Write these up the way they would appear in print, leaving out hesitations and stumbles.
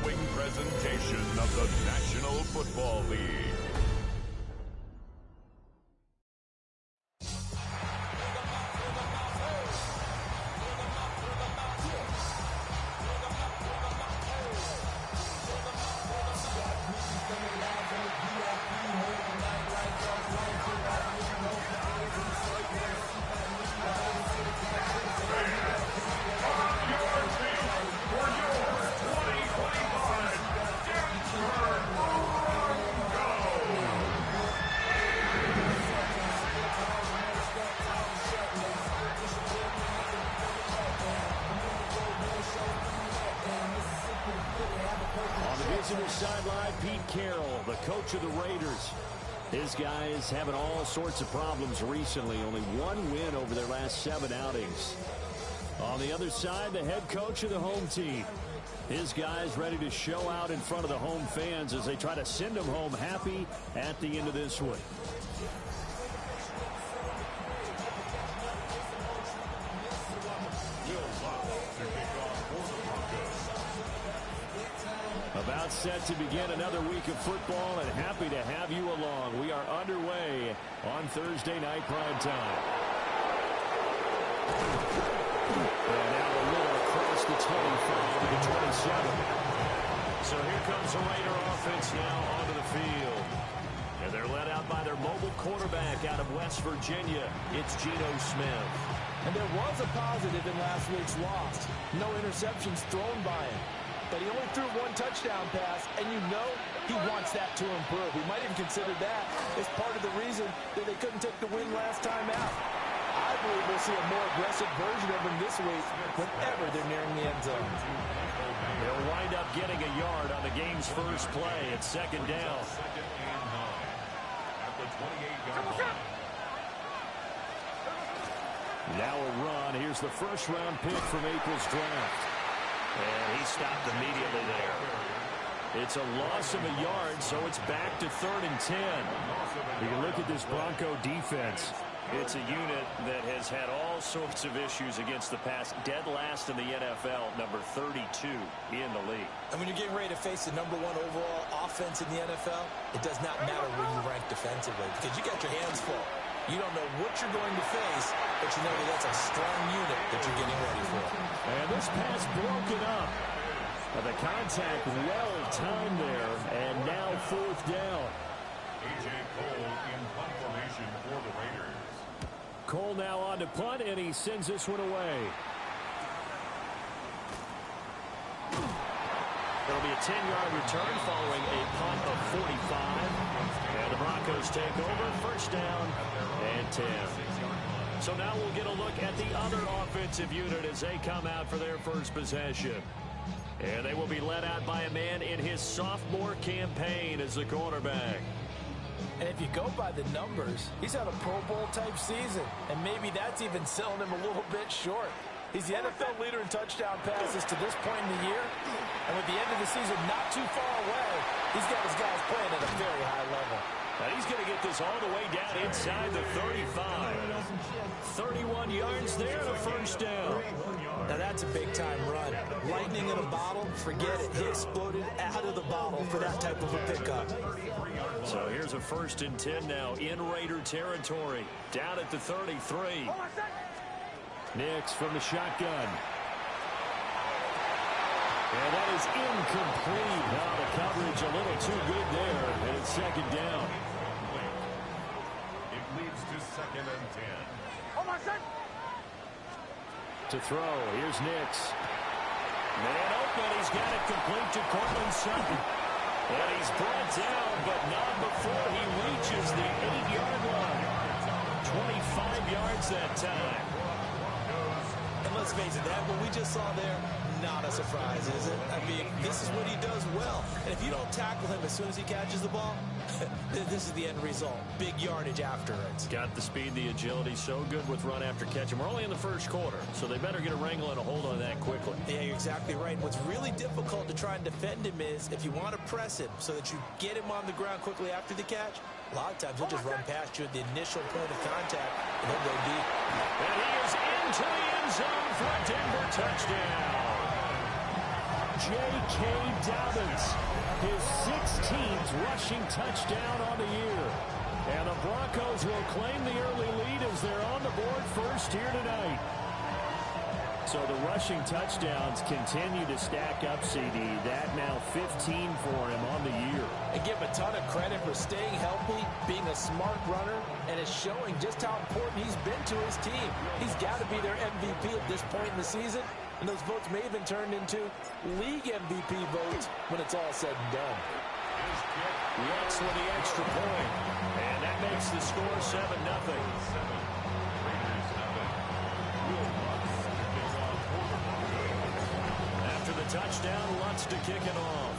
following presentation of the National Football League. Sideline, Pete Carroll, the coach of the Raiders. His guys having all sorts of problems recently. Only one win over their last 7 outings. On the other side, the head coach of the home team. His guys ready to show out in front of the home fans as they try to send them home happy at the end of this one. About set to begin another week of football, and happy to have you along. We are underway on Thursday night prime time. And now a little across the 25 to the 27. So here comes the Raider offense now onto the field. And they're led out by their mobile quarterback out of West Virginia. It's Geno Smith. And there was a positive in last week's loss. No interceptions thrown by him. But he only threw 1 touchdown pass, and you know he wants that to improve. We might even consider that as part of the reason that they couldn't take the win last time out. I believe we'll see a more aggressive version of him this week whenever they're nearing the end zone. They'll wind up getting a yard on the game's first play. It's second down. Now a run. Here's the first-round pick from April's draft. And he stopped immediately there. It's a loss of a yard, so it's back to 3rd and 10. You can look at this Bronco defense. It's a unit that has had all sorts of issues against the pass. Dead last in the NFL, number 32 in the league. And when you're getting ready to face the number 1 overall offense in the NFL, it does not matter where you rank defensively because you got your hands full. You don't know what you're going to face, but you know that that's a strong unit that you're getting ready for. And this pass broken up. The contact well timed there, and now 4th down. A.J. Cole in punt formation for the Raiders. Cole now on to punt, and he sends this one away. It'll be a 10-yard return following a punt of 45. And the Broncos take over, 1st down and 10. So now we'll get a look at the other offensive unit as they come out for their first possession. And they will be led out by a man in his sophomore campaign as the quarterback. And if you go by the numbers, he's had a Pro Bowl type season. And maybe that's even selling him a little bit short. He's the NFL leader in touchdown passes to this point in the year. And with the end of the season not too far away, he's got his guys playing at a very high level. And he's going to get this all the way down inside the 35. 31 yards there and a 1st down. Now that's a big-time run. Lightning in a bottle, forget it. He exploded out of the bottle for that type of a pickup. So here's a 1st and 10 now in Raider territory. Down at the 33. Nix from the shotgun. And that is incomplete. Now the coverage a little too good there. And it's 2nd down. It leads to 2nd and 10. To throw. Here's Nix. Man open. He's got it complete to Cortland Sutton. And he's brought down, but not before he reaches the 8-yard line. 25 yards that time. And let's face it, that what we just saw there, not a surprise, is it? I mean, this is what he does well. And if you don't tackle him as soon as he catches the ball, this is the end result. Big yardage afterwards. Got the speed, the agility, so good with run after catch. And we're only in the 1st quarter, so they better get a wrangle and a hold on that quickly. Yeah, you're exactly right. What's really difficult to try and defend him is if you want to press him so that you get him on the ground quickly after the catch, a lot of times he'll just run past you at the initial point of contact, and he'll go deep. And he is into the end zone for a Denver touchdown. J.K. Dobbins, his 16th rushing touchdown on the year. And the Broncos will claim the early lead as they're on the board first here tonight. So the rushing touchdowns continue to stack up, CD. That now 15 for him on the year. And give him a ton of credit for staying healthy, being a smart runner, and is showing just how important he's been to his team. He's got to be their MVP at this point in the season, and those votes may have been turned into league MVP votes when it's all said and done. Looks for the extra point, and that makes the score 7-0. After the touchdown, Lutz to kick it off.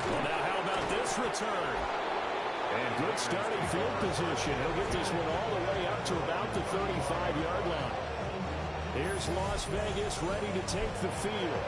Well, now how about this return? And good starting field position. He'll get this one all the way up to about the 35-yard line. Here's Las Vegas ready to take the field.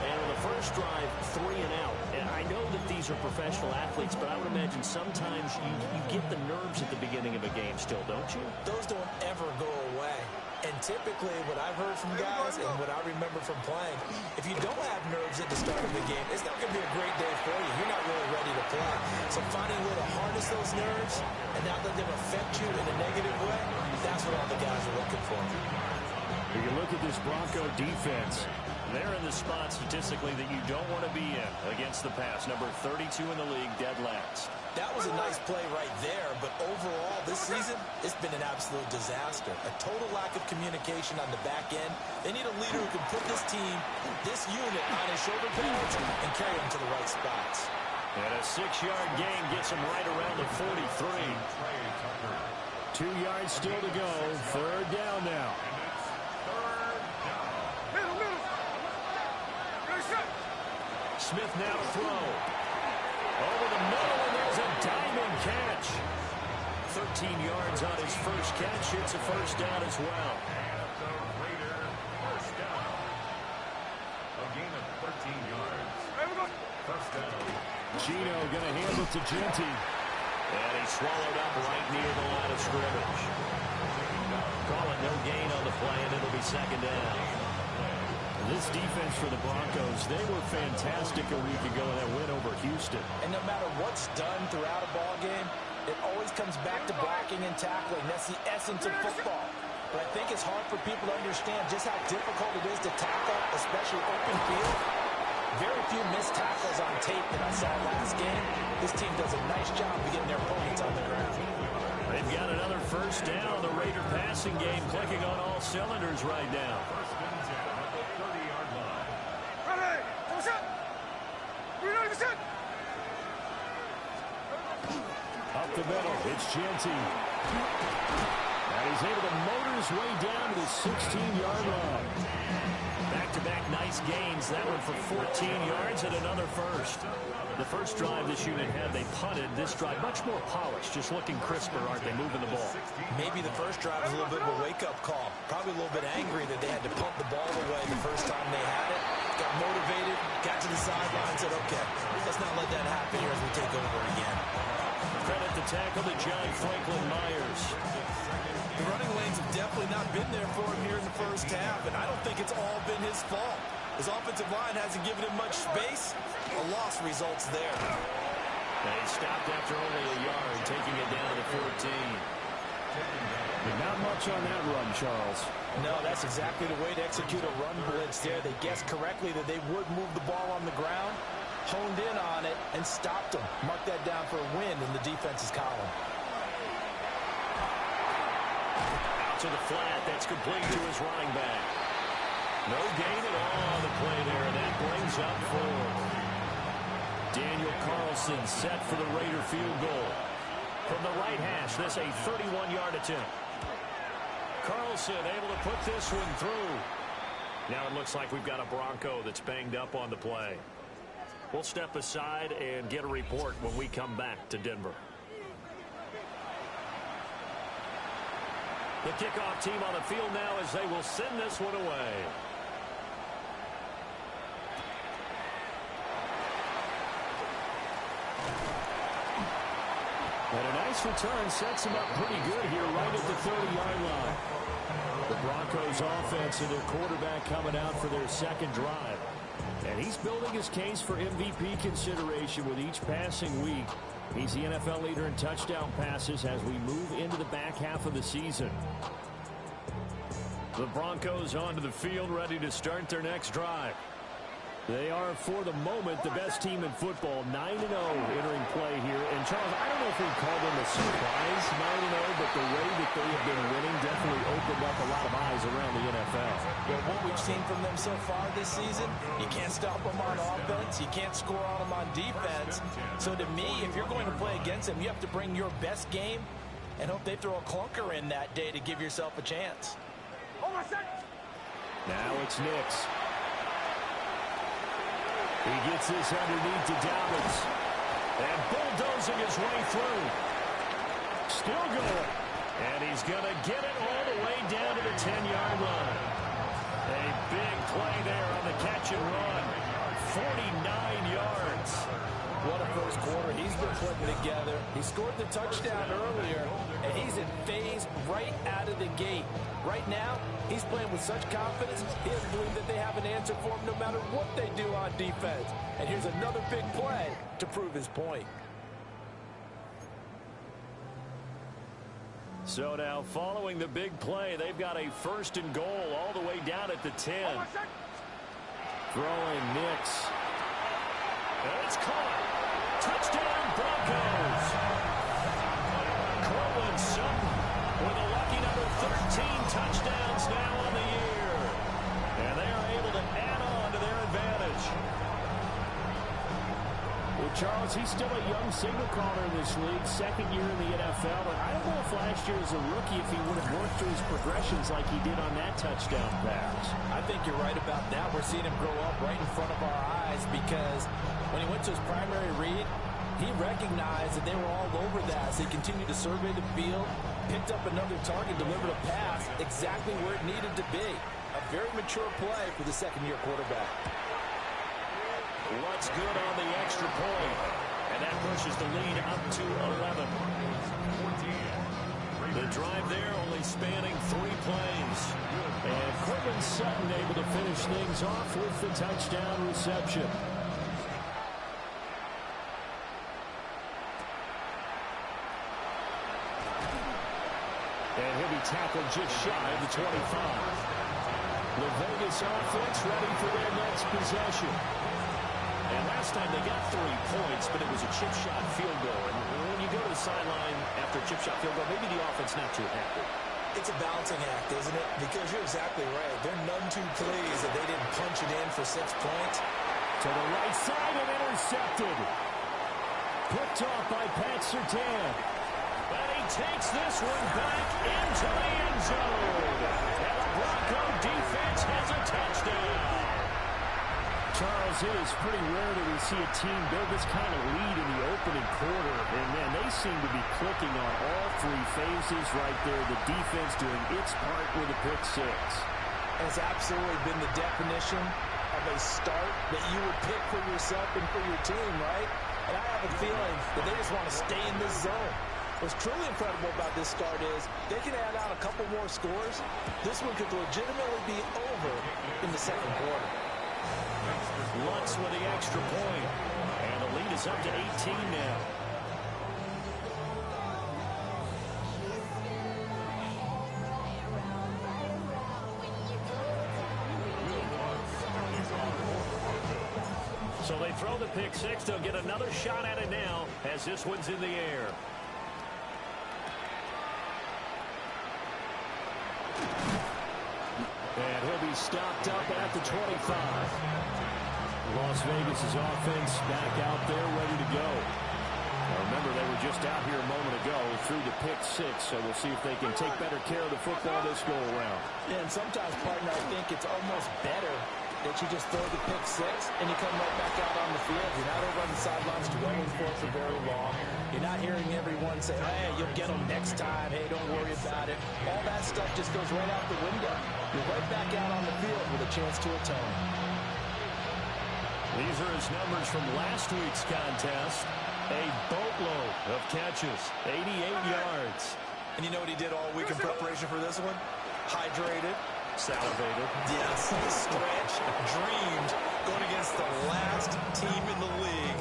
And on the first drive, 3 and out. And I know that these are professional athletes, but I would imagine sometimes you get the nerves at the beginning of a game still, don't you? Those don't ever go away. And typically, what I've heard from guys and what I remember from playing, if you don't have nerves at the start of the game, it's not going to be a great day for you. You're not really ready to play. So finding a way to harness those nerves and not let them affect you in a negative way, that's what all the guys are looking for. You look at this Bronco defense. They're in the spot statistically that you don't want to be in against the pass. Number 32 in the league, dead last. That was a nice play right there, but overall this season, it's been an absolute disaster. A total lack of communication on the back end. They need a leader who can put this team, this unit on his shoulder pads and carry them to the right spots. And a 6-yard gain gets him right around the 43. 2 yards still to go. Third down now. Smith now to throw. Over the middle, and there's a diamond catch. 13 yards on his first catch. It's a first down as well. First down. A gain of 13 yards. First down. Gino going to hand it to Genty. And he swallowed up right near the line of scrimmage. Call it no gain on the play, and it'll be second down. This defense for the Broncos, they were fantastic a week ago in that win over Houston. And no matter what's done throughout a ball game, it always comes back to blocking and tackling. That's the essence of football. But I think it's hard for people to understand just how difficult it is to tackle, especially open field. Very few missed tackles on tape that I saw last game. This team does a nice job of getting their opponents on the ground. They've got another first down. The Raider passing game clicking on all cylinders right now. Up the middle, it's Genty. And he's able to motor his way down to the 16-yard line. Back-to-back nice gains. That one for 14 yards and another first. The first drive this unit had, they punted. This drive, much more polished, just looking crisper, aren't they, moving the ball? Maybe the first drive was a little bit of a wake-up call. Probably a little bit angry that they had to pump the ball away the first time they had it. Got motivated, got to the sideline, said, okay, let's not let that happen here as we take over again. Credit the tackle to John Franklin Myers. The running lanes have definitely not been there for him here in the first half, and I don't think it's all been his fault. His offensive line hasn't given him much space. A loss results there. And he stopped after only a yard, taking it down to the 14. Not much on that run, Charles. No, that's exactly the way to execute a run blitz there. They guessed correctly that they would move the ball on the ground, honed in on it, and stopped them. Mark that down for a win in the defense's column. Out to the flat. That's complete to his running back. No gain at all on the play there, and that brings up fourth. Daniel Carlson set for the Raider field goal. From the right hash, this a 31-yard attempt. Carlson able to put this one through. Now it looks like we've got a Bronco that's banged up on the play. We'll step aside and get a report when we come back to Denver. The kickoff team on the field now as they will send this one away. And a nice return sets him up pretty good here right at the 30-yard line. The Broncos offense and their quarterback coming out for their second drive. And he's building his case for MVP consideration with each passing week. He's the NFL leader in touchdown passes as we move into the back half of the season. The Broncos onto the field ready to start their next drive. They are, for the moment, the best team in football, 9-0 entering play here. And, Charles, I don't know if we'd call them a surprise 9-0, but the way that they have been winning definitely opened up a lot of eyes around the NFL. Yeah, what we've seen from them so far this season, you can't stop them on offense, you can't score on them on defense. So, to me, if you're going to play against them, you have to bring your best game and hope they throw a clunker in that day to give yourself a chance. Now it's Nix. He gets this underneath to Dobbins. And bulldozing his way through. Still going. And he's going to get it all the way down to the 10-yard line. A big play there on the catch and run. 49 yards. What a first quarter he's been putting together. He scored the touchdown earlier, and he's in phase right out of the gate. Right now, he's playing with such confidence, he doesn't believe that they have an answer for him no matter what they do on defense. And here's another big play to prove his point. So now, following the big play, they've got a first and goal all the way down at the 10. Throwing Nix. And it's caught. Touchdown, Broncos. Cortland Sutton with a lucky number 13 touchdowns now on the year. And they are able to add on to their advantage. Well, Charles, he's still a young signal caller in this league, second year in the NFL. But I don't know if last year as a rookie, if he would have worked through his progressions like he did on that touchdown pass. I think you're right about that. We're seeing him grow up right in front of our eyes because when he went to his primary read, he recognized that they were all over that. So he continued to survey the field, picked up another target, delivered a pass exactly where it needed to be. A very mature play for the second-year quarterback. What's good on the extra point? And that pushes the lead up to 11. The drive there only spanning 3 plays. And Cortland Sutton able to finish things off with the touchdown reception. And he'll be tackled just shy of the 25. The Vegas offense ready for their next possession. And last time they got 3 points, but it was a chip shot field goal. And when you go to the sideline after a chip shot field goal, maybe the offense not too happy. It's a balancing act, isn't it? Because you're exactly right. There are none too plays that they didn't punch it in for 6 points. To the right side and intercepted. Picked off by Pat Surtain. And he takes this one back into the end zone. And the Bronco defense has a touchdown. Charles, it is pretty rare that we see a team build this kind of lead in the opening quarter. And, man, they seem to be clicking on all 3 phases right there. The defense doing its part with a pick 6. It's absolutely been the definition of a start that you would pick for yourself and for your team, right? And I have a feeling that they just want to stay in this zone. What's truly incredible about this start is they can add on a couple more scores. This one could legitimately be over in the second quarter. Lutz with the extra point. And the lead is up to 18 now. So they throw the pick 6. They'll get another shot at it now as this one's in the air. And he'll be stopped up at the 25. Las Vegas' offense back out there ready to go. Now remember, they were just out here a moment ago through the pick 6, so we'll see if they can take better care of the football this go-around. Yeah, and sometimes, partner, I think it's almost better that you just throw the pick 6 and you come right back out on the field. You're not over on the sidelines dwelling for it for very long. You're not hearing everyone say, hey, you'll get them next time. Hey, don't worry about it. All that stuff just goes right out the window. You're right back out on the field with a chance to atone. These are his numbers from last week's contest. A boatload of catches, 88 yards. And you know what he did all week in preparation for this one? Hydrated. Salivated. Yes, stretched, dreamed, going against the last team in the league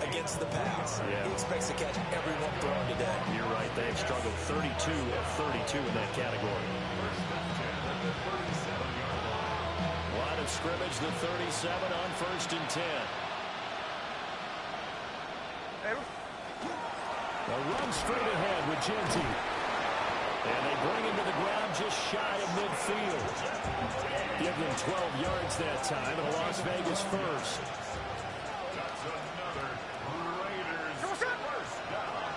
against the pass. Yeah. He expects to catch everyone thrown today. You're right. They've struggled 32 of 32 in that category. Line of scrimmage, the 37 on 1st and 10. A run straight ahead with Genty. And they bring him to the ground just shy of midfield. Give them 12 yards that time, and a Las Vegas first. That's another Raiders first down.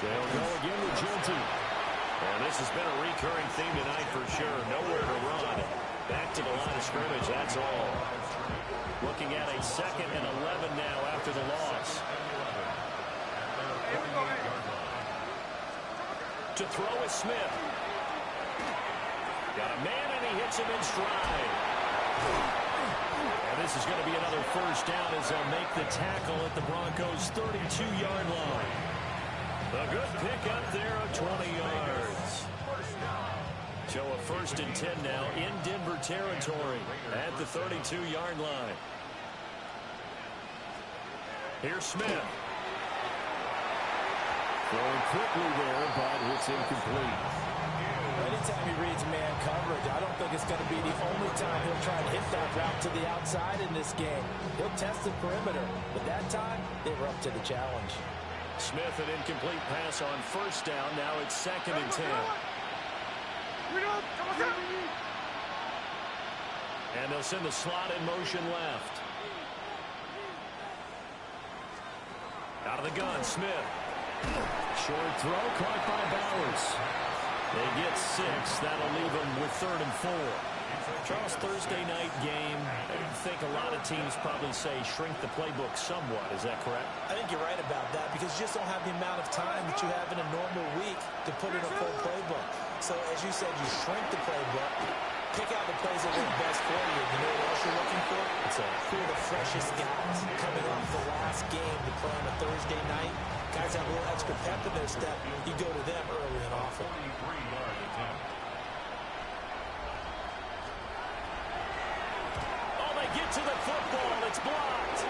They'll go again with Genty. And this has been a recurring theme tonight for sure. Nowhere to run. Back to the line of scrimmage, that's all. Looking at a 2nd and 11 now after the loss. To throw is Smith. Got a man, and he hits him in stride. And this is going to be another first down as they'll make the tackle at the Broncos' 32-yard line. A good pick up there of 20 yards. So a 1st and 10 now in Denver territory at the 32-yard line. Here's Smith. Throwing quickly there, but it's incomplete. Anytime he reads man coverage, I don't think it's going to be the only time he'll try to hit that route to the outside in this game. He'll test the perimeter, but that time, they were up to the challenge. Smith, an incomplete pass on 1st down. Now it's 2nd and 10. And they'll send the slot in motion left. Out of the gun, Smith. Short throw caught by Bowers. They get 6. That'll leave them with 3rd and 4. Charles, Thursday night game, I think a lot of teams probably say shrink the playbook somewhat. Is that correct? I think you're right about that because you just don't have the amount of time that you have in a normal week to put in a full playbook. So, as you said, you shrink the playbook, pick out the plays that work best for you. You know what else you're looking for? Who are the freshest guys coming off the last game to play on a Thursday night? Guys have a little extra pep in their step. You go to them early and often. 43-yard attempt. Oh, they get to the football. It's blocked.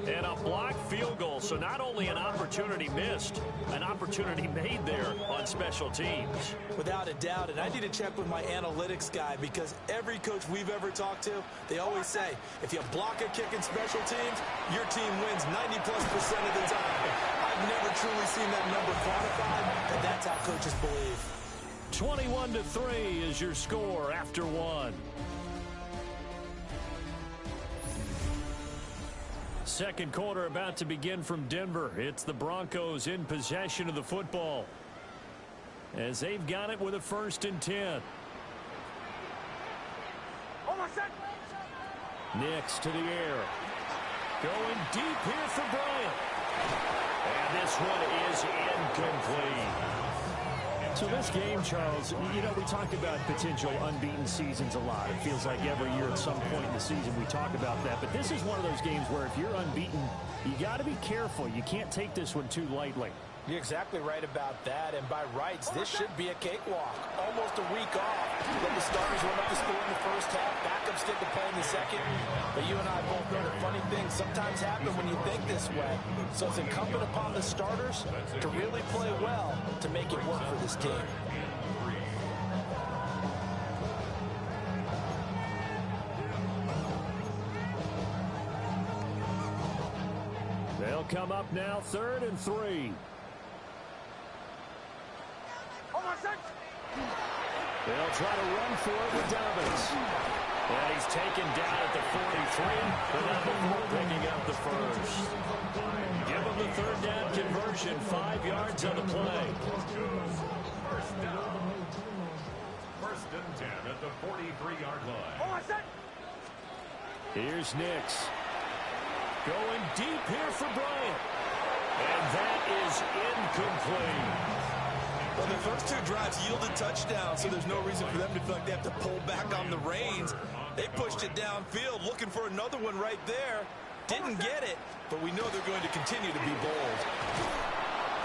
And a blocked field goal, so not only an opportunity missed, an opportunity made there on special teams. Without a doubt, and I need to check with my analytics guy because every coach we've ever talked to, they always say, if you block a kick in special teams, your team wins 90+% of the time. I've never truly seen that number quantified, but that's how coaches believe. 21-3 is your score after 1. Second quarter about to begin from Denver. It's the Broncos in possession of the football as they've got it with a 1st and 10. Nix to the air. Going deep here for Bryant. And this one is incomplete. So this game, Charles, you know, we talk about potential unbeaten seasons a lot. It feels like every year at some point in the season we talk about that. But this is one of those games where if you're unbeaten, you got to be careful. You can't take this one too lightly. You're exactly right about that, and by rights, this should be a cakewalk. Almost a week off. Let the starters run up the score in the first half, backups get to play in the second. But you and I both know that funny things sometimes happen when you think this way. So it's incumbent upon the starters to really play well to make it work for this team. They'll come up now 3rd and 3. They'll try to run for it with Dobbins. And he's taken down at the 43, but not before picking up the first. Give him the 3rd down conversion, 5 yards on the play. First down. 1st and 10 at the 43-yard line. Here's Nix. Going deep here for Bryant. And that is incomplete. Well, the first two drives yielded touchdowns, so there's no reason for them to feel like they have to pull back on the reins. They pushed it downfield, looking for another one right there. Didn't get it, but we know they're going to continue to be bold.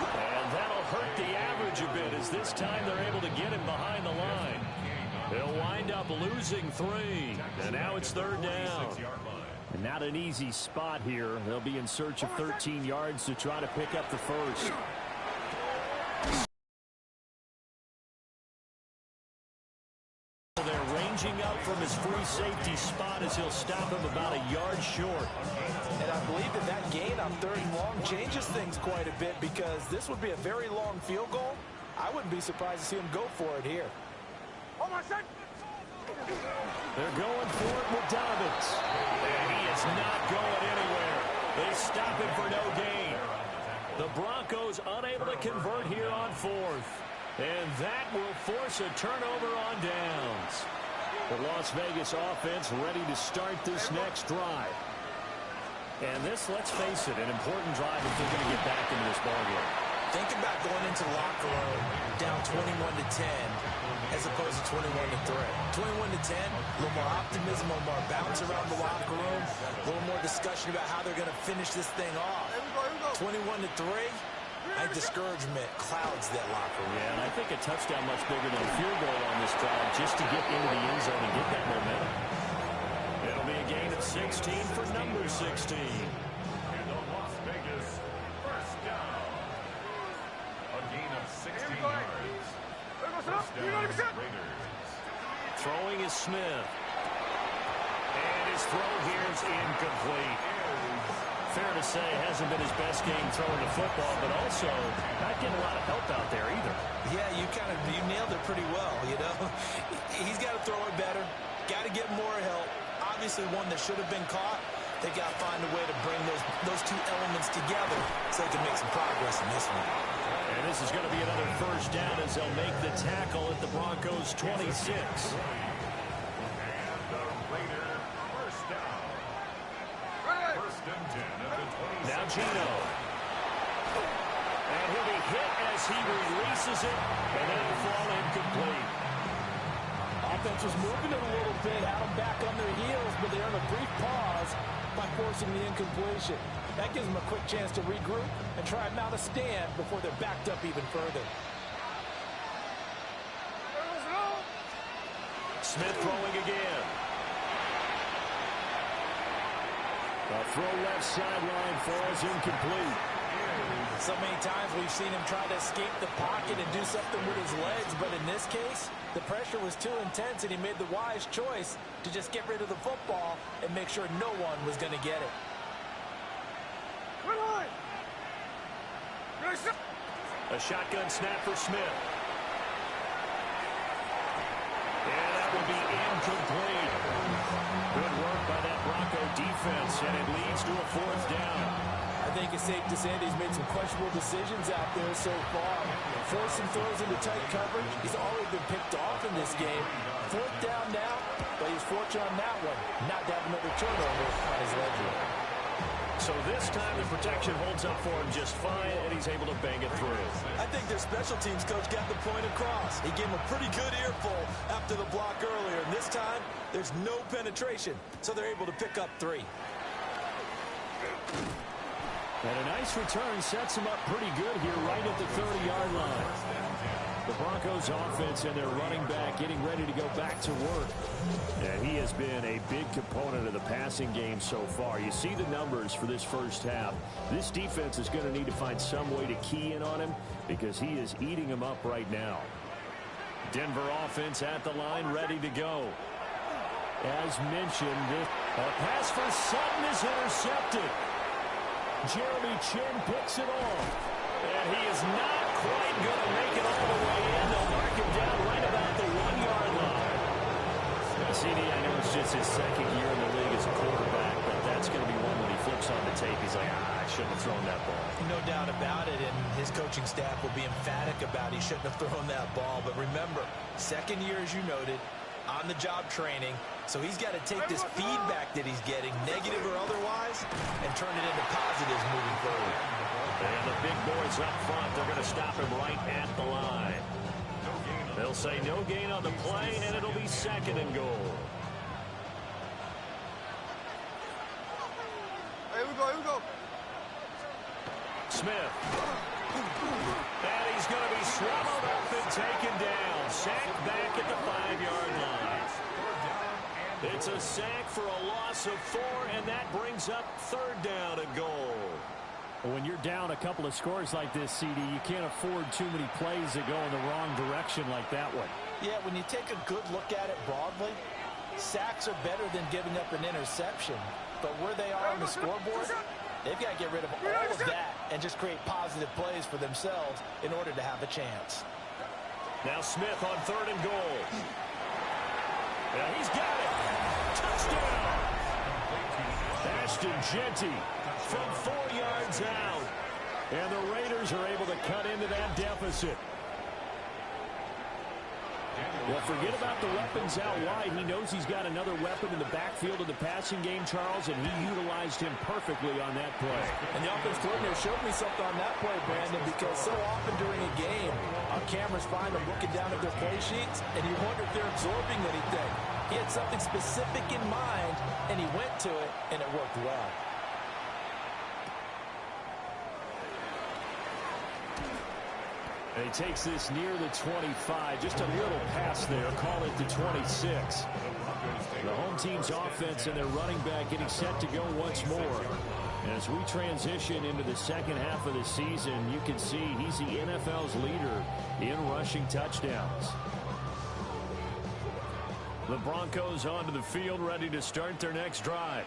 And that'll hurt the average a bit, as this time they're able to get him behind the line. They'll wind up losing 3, and now it's 3rd down. And not an easy spot here. They'll be in search of 13 yards to try to pick up the first. They're ranging up from his free safety spot as he'll stop him about a yard short. And I believe that gain on 3rd and long changes things quite a bit, because this would be a very long field goal. I wouldn't be surprised to see him go for it here. They're going for it with Dobbins. And he is not going anywhere. They stop him for no gain. The Broncos unable to convert here on 4th. And that will force a turnover on downs. The Las Vegas offense ready to start this next drive. And this, let's face it, an important drive if they're going to get back into this ballgame. Think about going into the locker room down 21-10 as opposed to 21-3. 21-10, a little more optimism, a little more bounce around the locker room, a little more discussion about how they're going to finish this thing off. 21-3, I think discouragement clouds that locker room. Yeah, and I think a touchdown much bigger than a field goal on this drive just to get into the end zone and get that momentum. It'll be a gain of 16 for number 16. And the Las Vegas first down. A gain of 16 yards. First down, Raiders. Throwing is Smith. And his throw here is incomplete. Fair to say, hasn't been his best game throwing the football, but also not getting a lot of help out there either. Yeah, you nailed it pretty well, you know. He's got to throw it better. Got to get more help. Obviously one that should have been caught. They got to find a way to bring those two elements together so they can make some progress in this one. And this is going to be another first down as they'll make the tackle at the Broncos 26. And the Raider first down. First and 10 at the 26. Now Gino. And he'll be hit as he releases it, and that'll fall incomplete. Offense was moving it a little bit, had them back on their heels, but they earned a brief pause by forcing the incompletion. That gives them a quick chance to regroup and try and mount a stand before they're backed up even further. Smith throwing again. A throw left sideline falls incomplete. So many times we've seen him try to escape the pocket and do something with his legs, but in this case, the pressure was too intense and he made the wise choice to just get rid of the football and make sure no one was going to get it. A shotgun snap for Smith. And that will be incomplete. Good work by that Bronco defense, and it leads to a 4th down. I think it's safe to say that he's made some questionable decisions out there so far. Forcing throws into tight coverage. He's already been picked off in this game. 4th down now, but he's fortunate on that one, not to have another turnover on his ledger. So this time the protection holds up for him just fine, and he's able to bang it through. I think their special teams coach got the point across. He gave him a pretty good earful after the block earlier, and this time there's no penetration, so they're able to pick up 3. And a nice return sets him up pretty good here right at the 30-yard line. The Broncos offense and their running back getting ready to go back to work. And he has been a big component of the passing game so far. You see the numbers for this first half. This defense is going to need to find some way to key in on him because he is eating them up right now. Denver offense at the line ready to go. As mentioned, a pass for Sutton is intercepted. Jeremy Chin picks it off. And he is not quite going to make it all the way in. They'll mark him down right about the 1-yard line. CD, I know it's just his second year in the league as a quarterback, but that's going to be one when he flips on the tape. He's like, I shouldn't have thrown that ball. No doubt about it, and his coaching staff will be emphatic about he shouldn't have thrown that ball. But remember, second year, as you noted, on-the-job training, So he's got to take this feedback that he's getting, negative or otherwise, and turn it into positives moving forward. And the big boys up front, they're going to stop him right at the line. They'll say no gain on the play, and it'll be second and goal. Here we go. Smith. And he's going to be swallowed up and taken down. Sacked back at the 5-yard line. It's a sack for a loss of 4, and that brings up third down and goal. When you're down a couple of scores like this, CD, you can't afford too many plays that go in the wrong direction like that one. Yeah, when you take a good look at it broadly, sacks are better than giving up an interception. But where they are on the scoreboard, they've got to get rid of all of that and just create positive plays for themselves in order to have a chance. Now Smith on third and goal. Yeah, he's got it. Touchdown. Ashton Genty from 4 yards out. And the Raiders are able to cut into that deficit. Well, forget about the weapons out wide. He knows he's got another weapon in the backfield of the passing game, Charles, and he utilized him perfectly on that play. And the offense coordinator showed me something on that play, Brandon, because so often during a game, our cameras find them looking down at their play sheets, and you wonder if they're absorbing anything. He had something specific in mind, and he went to it, and it worked well. And he takes this near the 25. Just a little pass there. Call it the 26. The home team's offense and their running back getting set to go once more. And as we transition into the second half of the season, you can see he's the NFL's leader in rushing touchdowns. The Broncos onto the field, ready to start their next drive.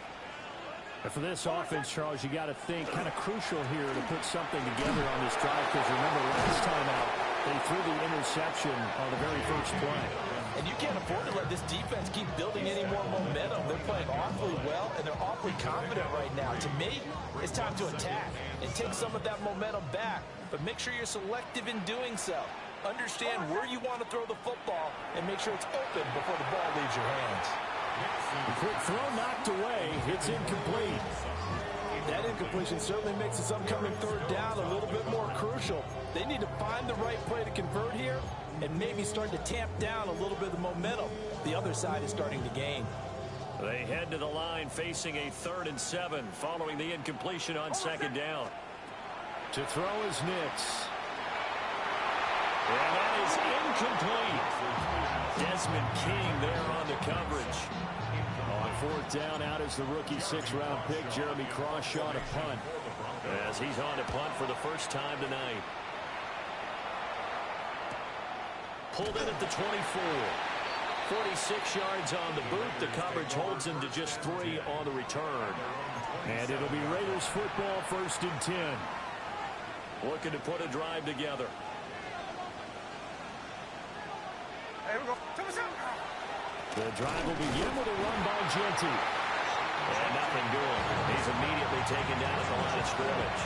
And for this offense, Charles, you got to think kind of crucial here to put something together on this drive, because remember last time out they threw the interception on the very first play. And you can't afford to let this defense keep building any more momentum. They're playing awfully well, and they're awfully confident right now. To me, it's time to attack and take some of that momentum back, but make sure you're selective in doing so. Understand where you want to throw the football and make sure it's open before the ball leaves your hands. The quick throw knocked away. It's incomplete. That incompletion certainly makes this upcoming third down a little bit more crucial. They need to find the right play to convert here and maybe start to tamp down a little bit of the momentum the other side is starting to gain. They head to the line facing a 3rd and 7 following the incompletion on second down. To throw is Nix. And that is incomplete. Desmond King there on the coverage. On 4th down, out is the rookie 6th-round pick, Jeremy Crawshaw, to punt. As he's on to punt for the first time tonight. Pulled in at the 24. 46 yards on the boot. The coverage holds him to just 3 on the return. And it'll be Raiders football, 1st and 10. Looking to put a drive together. Here we go. The drive will begin with a run by Genty. And nothing doing. He's immediately taken down at the line of scrimmage.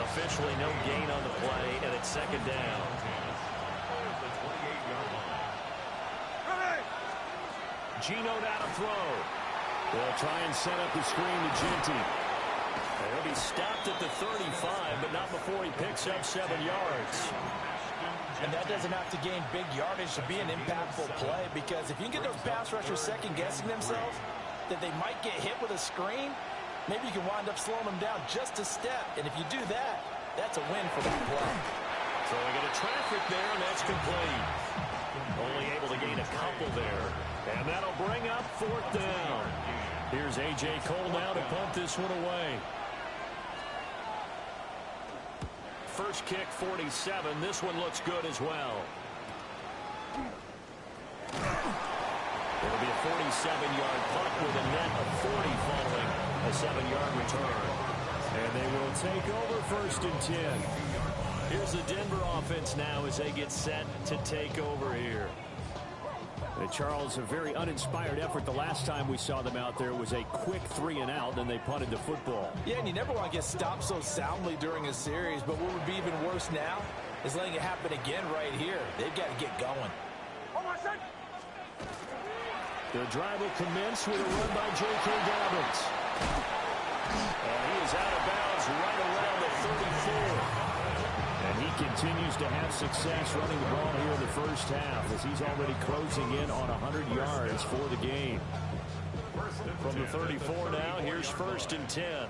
Officially no gain on the play, and it's second down. Geno down to throw. They'll try and set up the screen to Genty. He'll be stopped at the 35, but not before he picks up 7 yards. And that doesn't have to gain big yardage to be an impactful play, because if you can get those pass rushers second-guessing themselves that they might get hit with a screen, maybe you can wind up slowing them down just a step. And if you do that, that's a win for that play. So we get a traffic there, and that's complete. Only able to gain a couple there. And that'll bring up 4th down. Here's A.J. Cole now to punt this one away. First kick, 47. This one looks good as well. It'll be a 47-yard punt with a net of 40 following a 7-yard return. And they will take over 1st and 10. Here's the Denver offense now as they get set to take over here. Charles, a very uninspired effort. The last time we saw them out there was a quick 3-and-out, and they punted the football. Yeah, and you never want to get stopped so soundly during a series, but what would be even worse now is letting it happen again right here. They've got to get going. The drive will commence with a run by J.K. Dobbins. And he is out of bounds right around the 34. And he continues to have success running the ball here in the first half as he's already closing in on 100 yards for the game. From the 34 now, here's 1st and 10.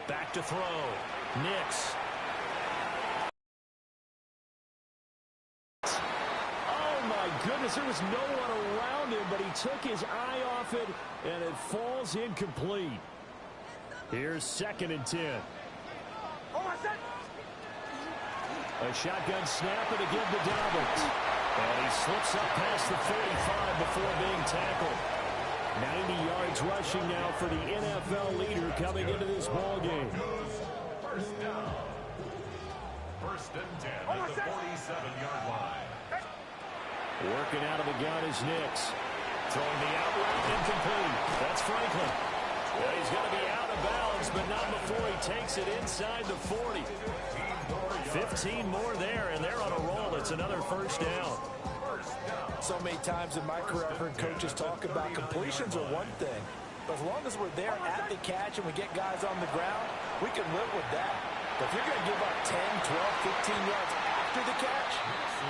Back to throw. Nix. Oh, my goodness. There was no one around him, but he took his eye off it, and it falls incomplete. Here's 2nd and 10. A shotgun snap and again to Dobbins. And he slips up past the 45 before being tackled. 90 yards rushing now for the NFL leader coming into this ball game. First down. 1st and 10 at the 47-yard line. Working out of the gun is Nix. Throwing the out route incomplete. That's Franklin. Well, he's going to be out of bounds, but not before he takes it inside the 40. 15 more there, and they're on a roll. It's another 1st down. So many times in my career I've heard coaches talk about completions are one thing, but as long as we're there at the catch and we get guys on the ground, we can live with that. But if you're going to give up 10, 12, 15 yards after the catch,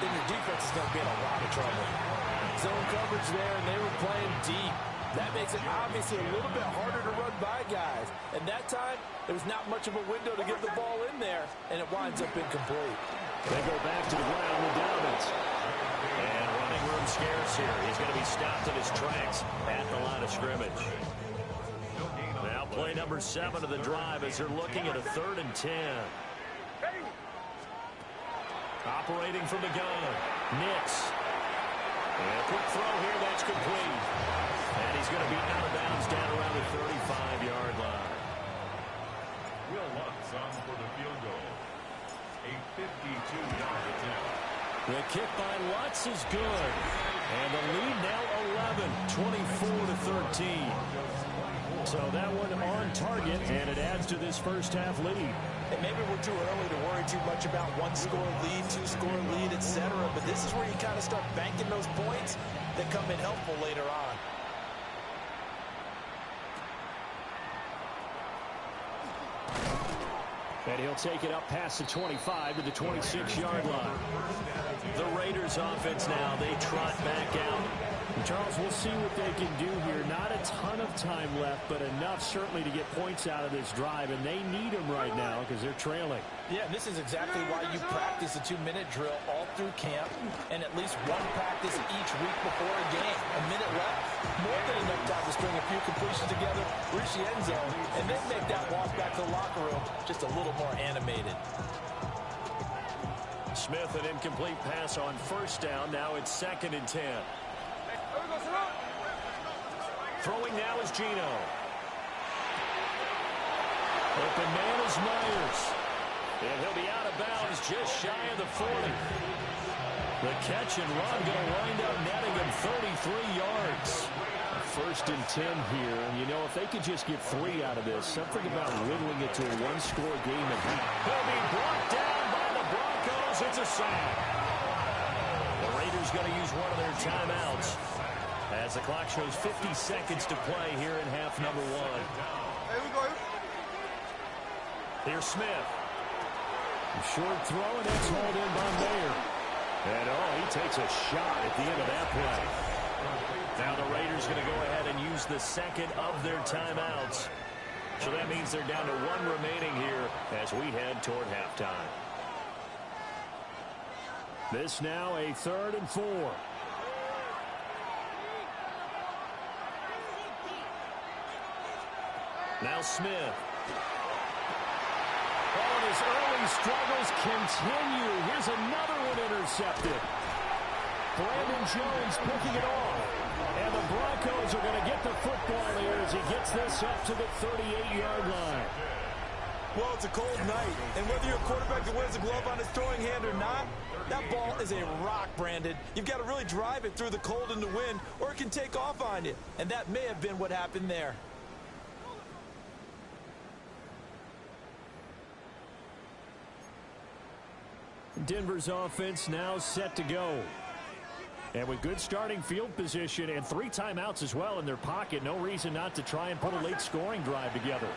then your defense is going to be in a lot of trouble. Zone coverage there, and they were playing deep. That makes it obviously a little bit harder to run by guys. And that time, there was not much of a window to get the ball in there, and it winds up incomplete. They go back to the ground with Dobbins. And running room scarce here. He's going to be stopped in his tracks at the line of scrimmage. Now play number 7 of the drive as they're looking at a 3rd and 10. Operating from the gun, Nix. And a quick throw here, that's complete. And he's going to be out of bounds down around the 35-yard line. Will Lutz on for the field goal. A 52-yard attempt. The kick by Lutz is good. And the lead now 11, 24-13. So that one on target, and it adds to this first half lead. And maybe we're too early to worry too much about 1-score lead, 2-score lead, etc. But this is where you kind of start banking those points that come in helpful later on. And he'll take it up past the 25 to the 26-yard line. The Raiders offense now, they trot back out. And Charles, we'll see what they can do here. Not a ton of time left, but enough certainly to get points out of this drive. And they need them right now because they're trailing. Yeah, and this is exactly why you practice a 2-minute drill all through camp and at least one practice each week before a game. A minute left, more than enough time to string a few completions together, reach the end zone, and then make that walk back to the locker room just a little more animated. Smith, an incomplete pass on 1st down. Now it's 2nd and 10. Throwing now is Gino. Open man is Myers. And he'll be out of bounds just shy of the 40. The catch and run going to wind up netting him 33 yards. 1st and 10 here. And, you know, if they could just get 3 out of this, something about whittling it to a 1-score game at half. He'll be brought down by the Broncos. It's a sack. The Raiders going to use one of their timeouts as the clock shows 50 seconds to play here in half number 1. Here's Smith. Short throw, and it's hauled in by Mayer. And, he takes a shot at the end of that play. Now the Raiders going to go ahead and use the 2nd of their timeouts. So that means they're down to 1 remaining here as we head toward halftime. This now a 3rd and 4. Now Smith. Oh, and his early struggles continue. Here's another one intercepted. Brandon Jones picking it off. And the Broncos are going to get the football here as he gets this up to the 38-yard line. Well, it's a cold night, and whether you're a quarterback that wears a glove on his throwing hand or not, that ball is a rock, Brandon. You've got to really drive it through the cold and the wind, or it can take off on you. And that may have been what happened there. Denver's offense now set to go. And with good starting field position and 3 timeouts as well in their pocket, no reason not to try and put a late scoring drive together.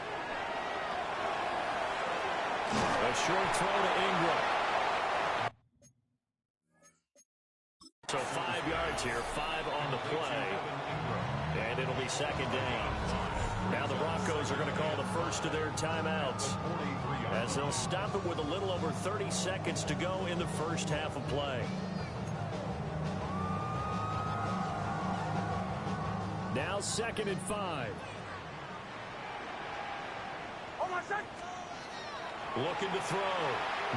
A short throw to Ingram. So 5 yards here, 5 on the play. And it'll be second down. Now the Broncos are going to call the first of their timeouts, as they'll stop it with a little over 30 seconds to go in the first half of play. Now 2nd and 5. Looking to throw.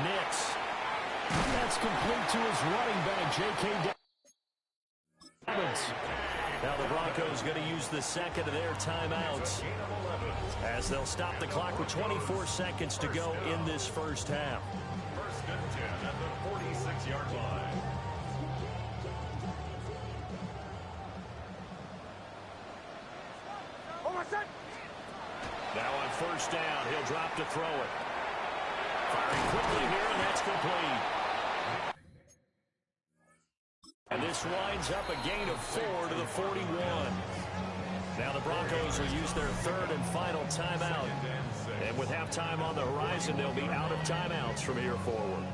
Nix. That's complete to his running back, J.K. Dobbins. Now the Broncos going to use the second of their timeouts, as they'll stop the clock with 24 seconds to go in this first half. 1st and 10 at the 46-yard line. Now on 1st down, he'll drop to throw it. Firing quickly here, and that's complete. And this winds up a gain of 4 to the 41. Now the Broncos will use their 3rd and final timeout. And with halftime on the horizon, they'll be out of timeouts from here forward.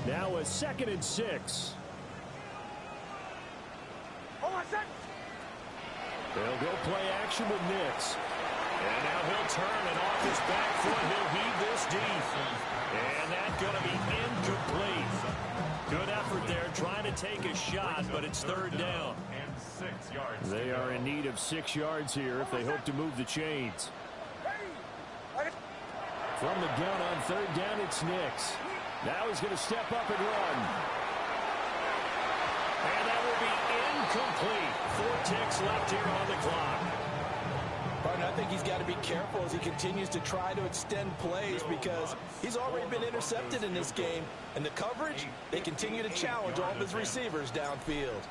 Now a 2nd and 6. They'll go play action with Nix. And now he'll turn, and off his back foot, he'll heave this deep. And that's going to be incomplete. Good effort there, trying to take a shot, but it's 3rd down. And 6 yards. They are in need of 6 yards here if they hope to move the chains. From the gun on 3rd down, it's Nix. Now he's going to step up and run. And that will be incomplete. 4 ticks left here on the clock. Partner, I think he's got to be careful as he continues to try to extend plays, because he's already been intercepted in this game. And the coverage, they continue to challenge all of his receivers downfield.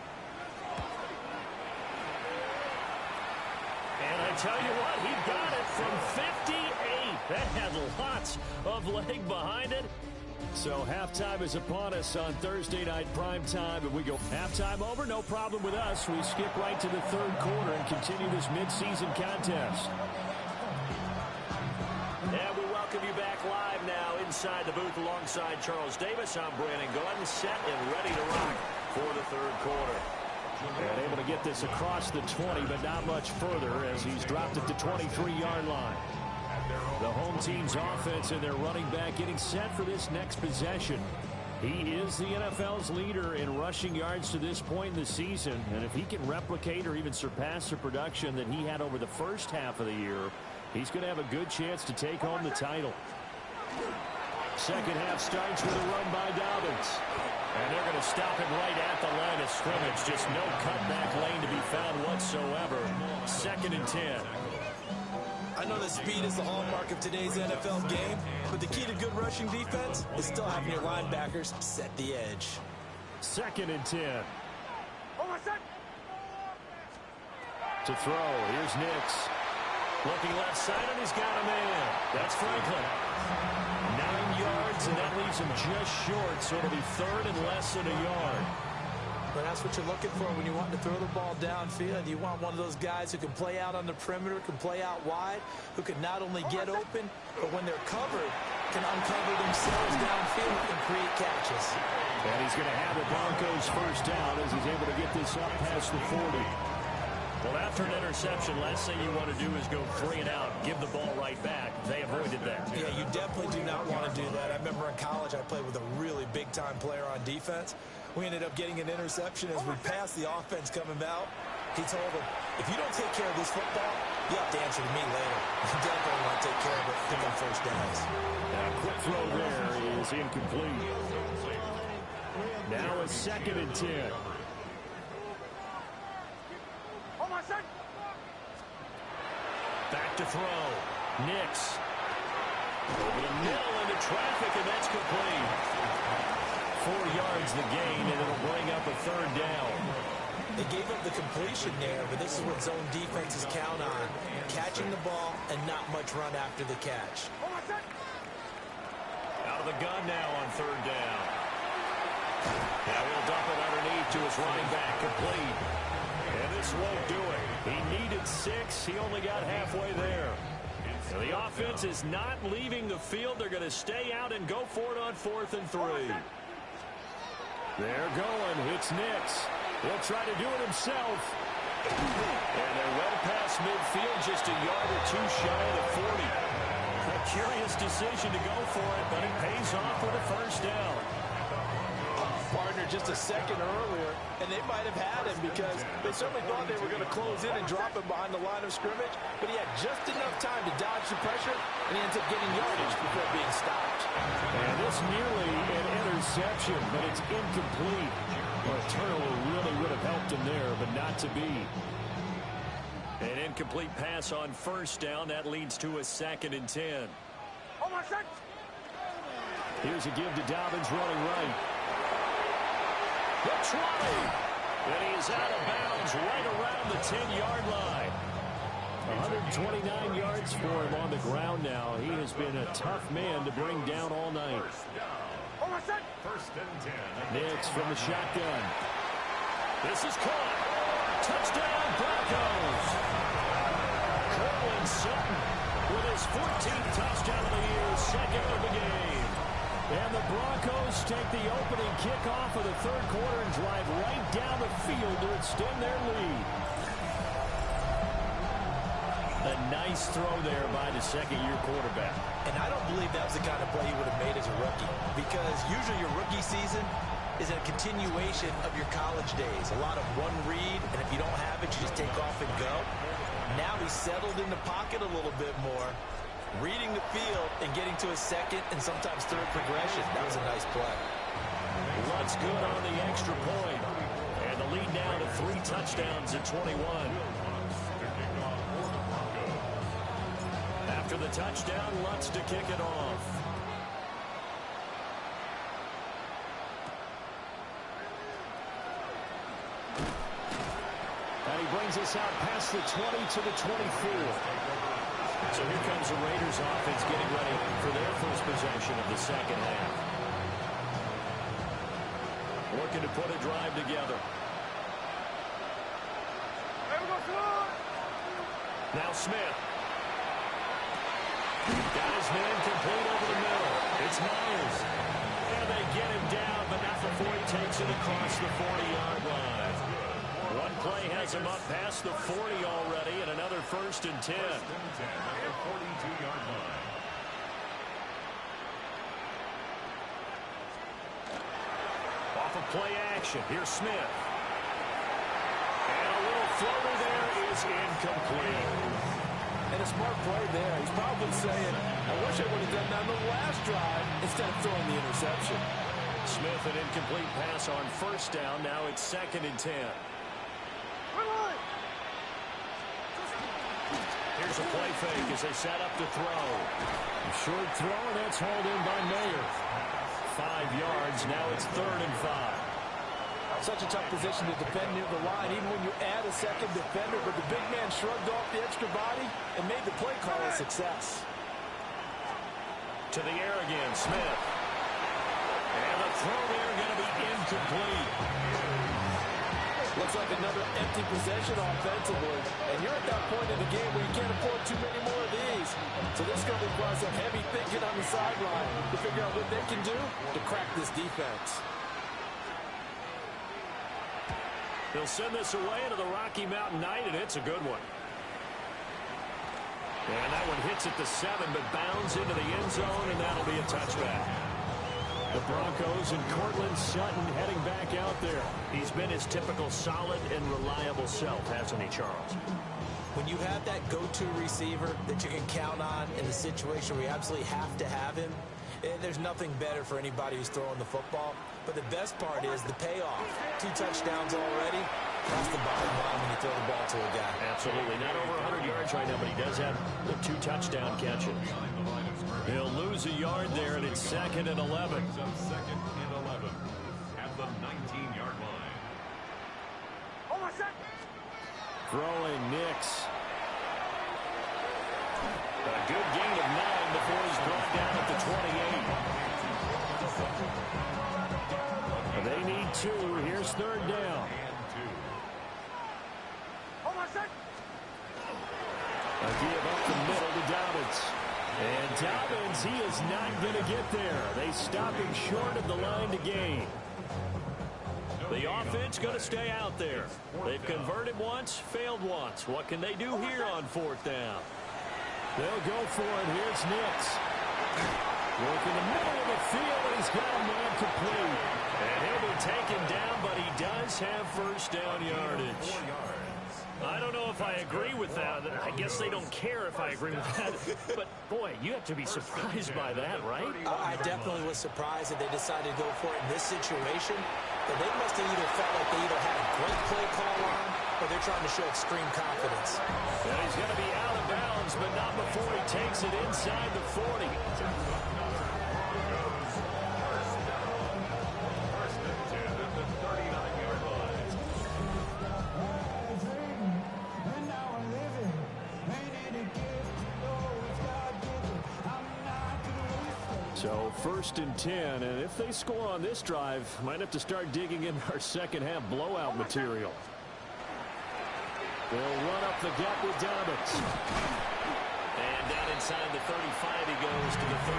And I tell you what, he got it from 58. That had lots of leg behind it. So halftime is upon us on Thursday night prime time, and we go halftime over, no problem with us. We skip right to the 3rd quarter and continue this midseason contest. And we welcome you back live now inside the booth alongside Charles Davis. I'm Brandon Gunn, set and ready to rock for the 3rd quarter. And able to get this across the 20, but not much further, as he's dropped it to 23-yard line. The home team's offense and their running back getting set for this next possession. He is the NFL's leader in rushing yards to this point in the season, and if he can replicate or even surpass the production that he had over the first half of the year, he's going to have a good chance to take home the title. Second half starts with a run by Dobbins. And they're going to stop him right at the line of scrimmage. Just no cutback lane to be found whatsoever. 2nd and 10. I know that speed is the hallmark of today's NFL game, but the key to good rushing defense is still having your linebackers set the edge. 2nd and 10. To throw, here's Nix. Looking left side, and he's got a man. That's Franklin. 9 yards, and that leaves him just short, so it'll be 3rd and less than a yard. But that's what you're looking for when you want to throw the ball downfield. You want one of those guys who can play out on the perimeter, can play out wide, who can not only get open, but when they're covered, can uncover themselves downfield and create catches. And he's going to have the Broncos 1st down as he's able to get this up past the 40. Well, after an interception, last thing you want to do is go 3 and out, give the ball right back. They avoided that. Yeah, you definitely do not want to do that. I remember in college I played with a really big-time player on defense. We ended up getting an interception as we passed the offense coming out. He told him, if you don't take care of this football, you have to answer to me later. You definitely want to take care of it, pick up 1st downs. Now, quick throw there is incomplete. Now a 2nd and 10. Back to throw. Nix. Over the middle into traffic, and that's complete. 4 yards the gain, and it'll bring up a 3rd down. They gave up the completion there, but this is what zone defenses count on. Catching the ball and not much run after the catch. Out of the gun now on third down. Now he'll dump it underneath to his running back, complete. And this won't do it. He needed 6. He only got halfway there. Now the offense is not leaving the field. They're going to stay out and go for it on 4th and 3. They're going. It's Nix. He'll try to do it himself. And they're well past midfield, just a yard or two shy of the 40. A curious decision to go for it, but it pays off with a first down. Partner just a second earlier, and they might have had him because they certainly thought they were going to close in and drop him behind the line of scrimmage, but he had just enough time to dodge the pressure, and he ends up getting yardage before being stopped. And this nearly an interception, but it's incomplete. Well, a turnover really would have helped him there, but not to be. An incomplete pass on first down. That leads to a 2nd and 10. Here's a give to Dobbins running right. The 20. And he is out of bounds right around the 10-yard line. 129 yards for him on the ground now. He has been a tough man to bring down all night. First and 10. Nix from the shotgun. This is caught. Touchdown, Broncos. Cortland Sutton with his 14th touchdown of the year, 2nd of the game. And the Broncos take the opening kickoff of the third quarter and drive right down the field to extend their lead. A nice throw there by the second-year quarterback. And I don't believe that was the kind of play he would have made as a rookie, because usually your rookie season is a continuation of your college days. A lot of one read, and if you don't have it, you just take off and go. Now he's settled in the pocket a little bit more, reading the field and getting to a second and sometimes third progression. That was a nice play. Lutt's good on the extra point. And the lead now to 3 touchdowns at 21. After the touchdown, Lutt's to kick it off. And he brings us out past the 20 to the 24. So here comes the Raiders offense getting ready for their first possession of the second half. Looking to put a drive together. Now Smith. Got his man complete over the middle. It's Myers. And they get him down, but not before he takes it across the 40-yard line. One play has him up past the 40 already, and another 1st and 10. At the 42-yard line. Off of play action, here's Smith. And a little floater there is incomplete. And a smart play there. He's probably saying, I wish I would have done that on the last drive instead of throwing the interception. Smith, an incomplete pass on first down. Now it's 2nd and 10. Here's a play fake as they set up to throw. A short throw, and that's hauled in by Mayer. 5 yards. Now it's 3rd and 5. Such a tough position to defend near the line, even when you add a second defender, but the big man shrugged off the extra body and made the play call a success. To the air again, Smith. And the throw there going to be incomplete. Looks like another empty possession offensively, and you're at that point in the game where you can't afford too many more of these. So this is going to require some heavy thinking on the sideline to figure out what they can do to crack this defense. They'll send this away into the Rocky Mountain night, and it's a good one. And that one hits at the 7, but bounds into the end zone, and that'll be a touchback. The Broncos and Cortland Sutton heading back out there. He's been his typical solid and reliable self, hasn't he, Charles? When you have that go-to receiver that you can count on in the situation where you absolutely have to have him, there's nothing better for anybody who's throwing the football. But the best part is the payoff. 2 touchdowns already. That's the bottom line when you throw the ball to a guy. Absolutely. Not over 100 yards right now, but he does have the 2 touchdown catches. He'll lose a yard there, and it's 2nd and 11. 2nd and 11 at the 19-yard line. Throwing Nix. A good gain of 9 before he's brought down at the 28. They need 2. Here's third down. A give up the middle to Dobbins. And Dobbins, he is not going to get there. They stop him short of the line to gain. The offense going to stay out there. They've converted once, failed once. What can they do here on 4th down? They'll go for it. Here's Nix. Working the middle of the field, and he's got a man complete. And he'll be taken down, but he does have first down yardage. I don't know if I agree with that. I guess they don't care if I agree with that. But, boy, you have to be surprised by that, right? I definitely was surprised that they decided to go for it in this situation. But they must have either felt like they either had a great play call on or they're trying to show extreme confidence. And he's going to be out of bounds, but not before he takes it inside the 40. So 1st and 10, and if they score on this drive, might have to start digging in our second half blowout material. They'll run up the gut with Dobbins. And down inside the 35 he goes to the 30.